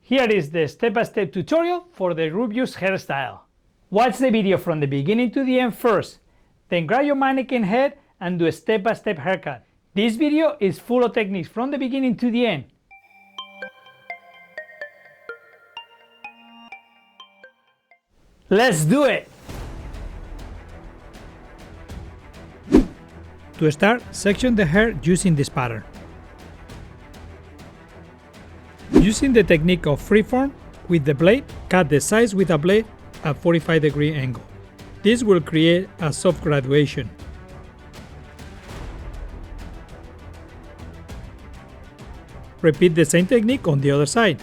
Here is the step-by-step tutorial for the RUBIUS hairstyle. Watch the video from the beginning to the end first, then grab your mannequin head and do a step-by-step haircut. This video is full of techniques from the beginning to the end. Let's do it! To start, section the hair using this pattern. Using the technique of freeform, with the blade, cut the sides with a blade at 45-degree angle. This will create a soft graduation. Repeat the same technique on the other side.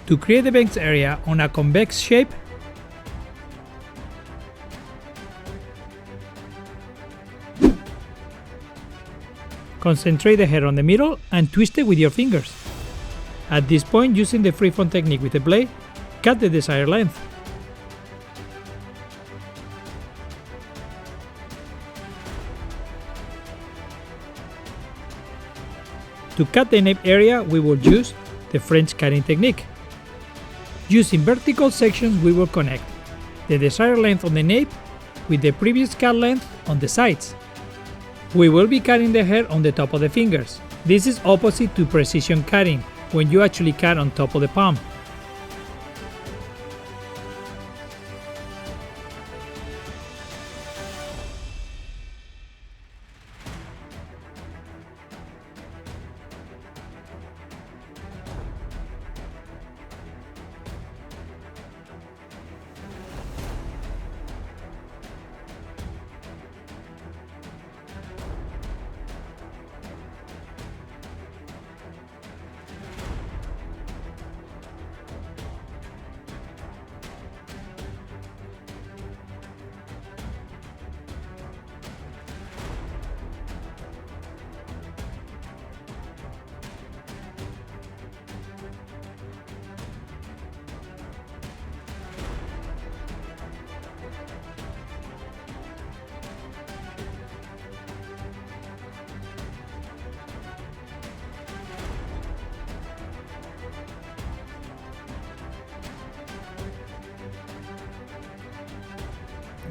To create the bangs area on a convex shape, concentrate the hair on the middle and twist it with your fingers. At this point, using the freeform technique with the blade, cut the desired length. To cut the nape area, we will use the French cutting technique. Using vertical sections, we will connect the desired length on the nape with the previous cut length on the sides. We will be cutting the hair on the top of the fingers. This is opposite to precision cutting, when you actually cut on top of the palm.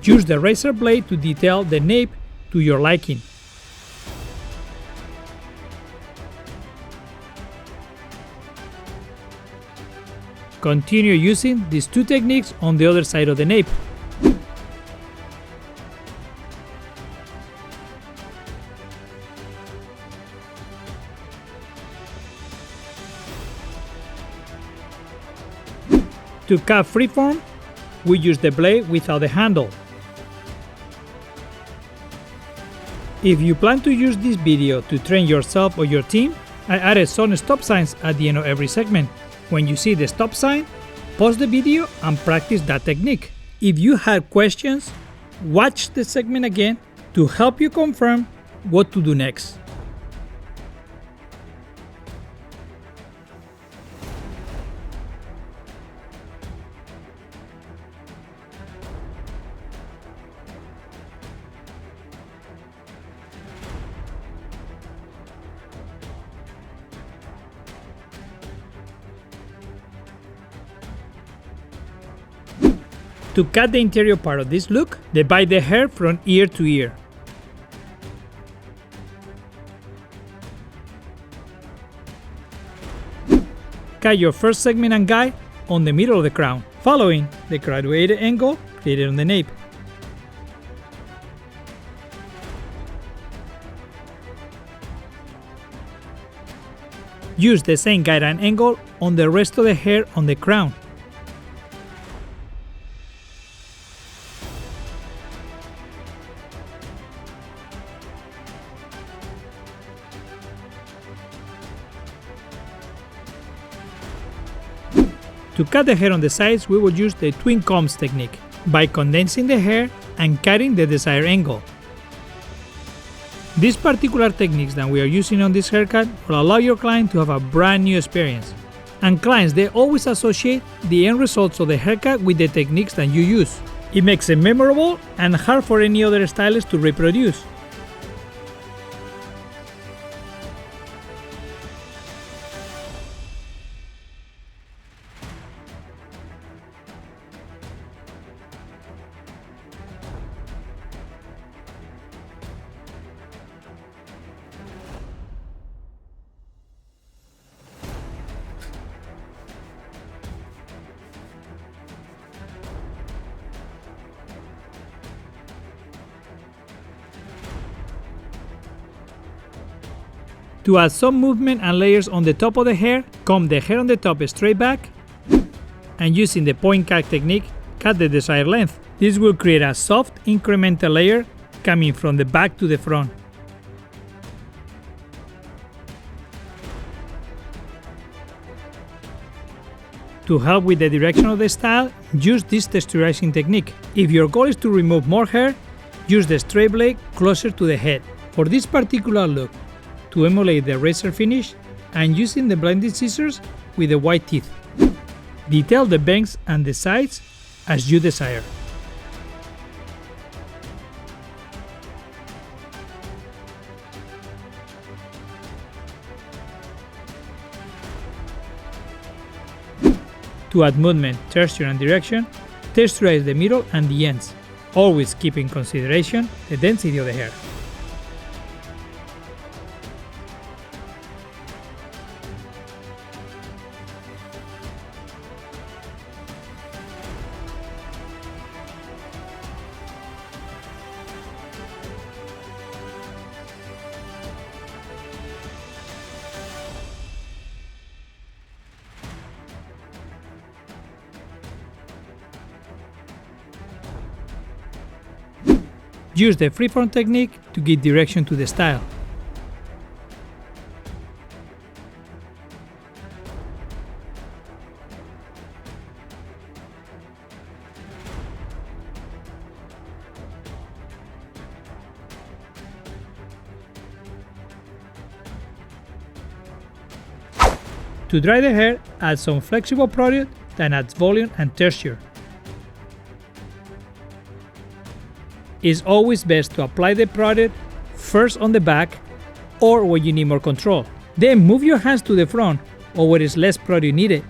Use the razor blade to detail the nape to your liking. Continue using these two techniques on the other side of the nape. To cut freeform, we use the blade without the handle. If you plan to use this video to train yourself or your team, I added some stop signs at the end of every segment. When you see the stop sign, pause the video and practice that technique. If you had questions, watch the segment again to help you confirm what to do next. To cut the interior part of this look, divide the hair from ear to ear. Cut your first segment and guide on the middle of the crown, following the graduated angle created on the nape. Use the same guide and angle on the rest of the hair on the crown. To cut the hair on the sides, we will use the twin combs technique by condensing the hair and cutting the desired angle. These particular techniques that we are using on this haircut will allow your client to have a brand new experience. And clients, they always associate the end results of the haircut with the techniques that you use. It makes it memorable and hard for any other stylist to reproduce. To add some movement and layers on the top of the hair, comb the hair on the top straight back, and using the point cut technique, cut the desired length. This will create a soft incremental layer coming from the back to the front. To help with the direction of the style, use this texturizing technique. If your goal is to remove more hair, use the straight blade closer to the head. For this particular look, to emulate the razor finish, and using the blending scissors with the white teeth. Detail the bangs and the sides as you desire. To add movement, texture and direction, texturize the middle and the ends, always keep in consideration the density of the hair. Use the freeform technique to give direction to the style. To dry the hair, add some flexible product that adds volume and texture. It's always best to apply the product first on the back or where you need more control. Then move your hands to the front or where is less product needed.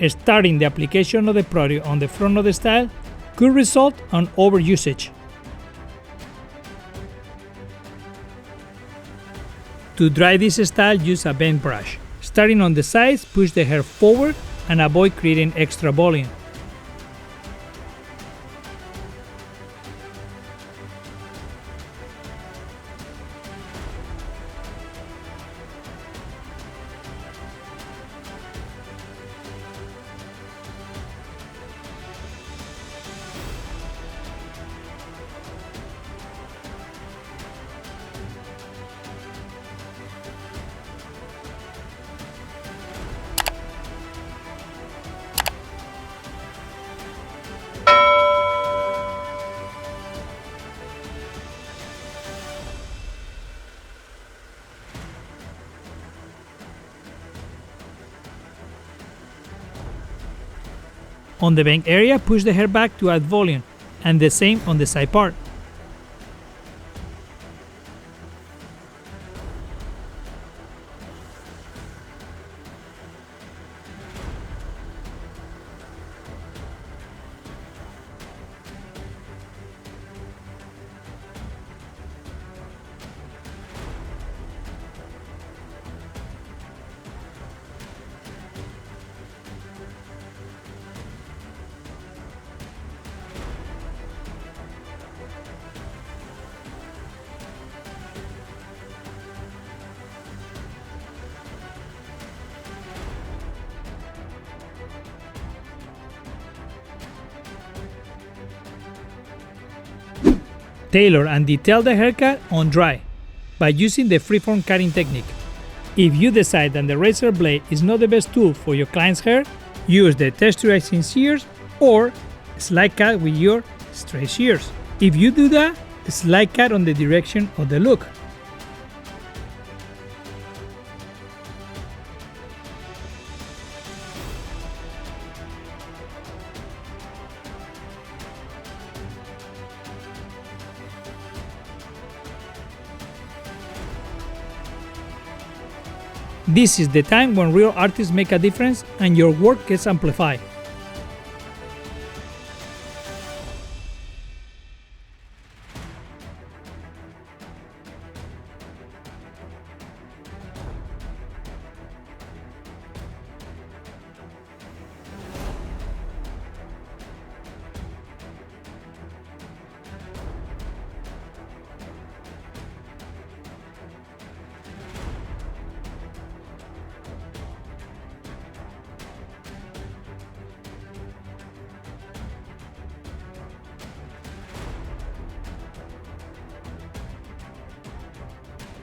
Starting the application of the product on the front of the style could result on overusage. To dry this style, use a bend brush. Starting on the sides, push the hair forward and avoid creating extra volume. On the bang area, push the hair back to add volume, and the same on the side part. Tailor and detail the haircut on dry by using the freeform cutting technique. If you decide that the razor blade is not the best tool for your client's hair, use the texturizing shears or slide cut with your straight shears. If you do that, slide cut on the direction of the look. This is the time when real artists make a difference and your work gets amplified.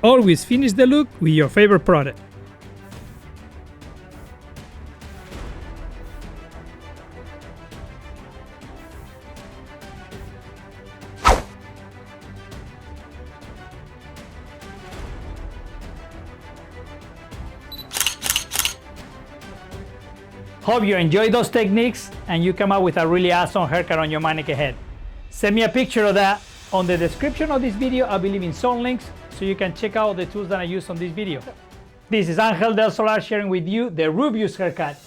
Always finish the look with your favorite product. Hope you enjoyed those techniques and you come up with a really awesome haircut on your mannequin head. Send me a picture of that. On the description of this video, I'll be leaving some links so you can check out the tools that I use on this video. This is Angel del Solar sharing with you the RUBIUS haircut.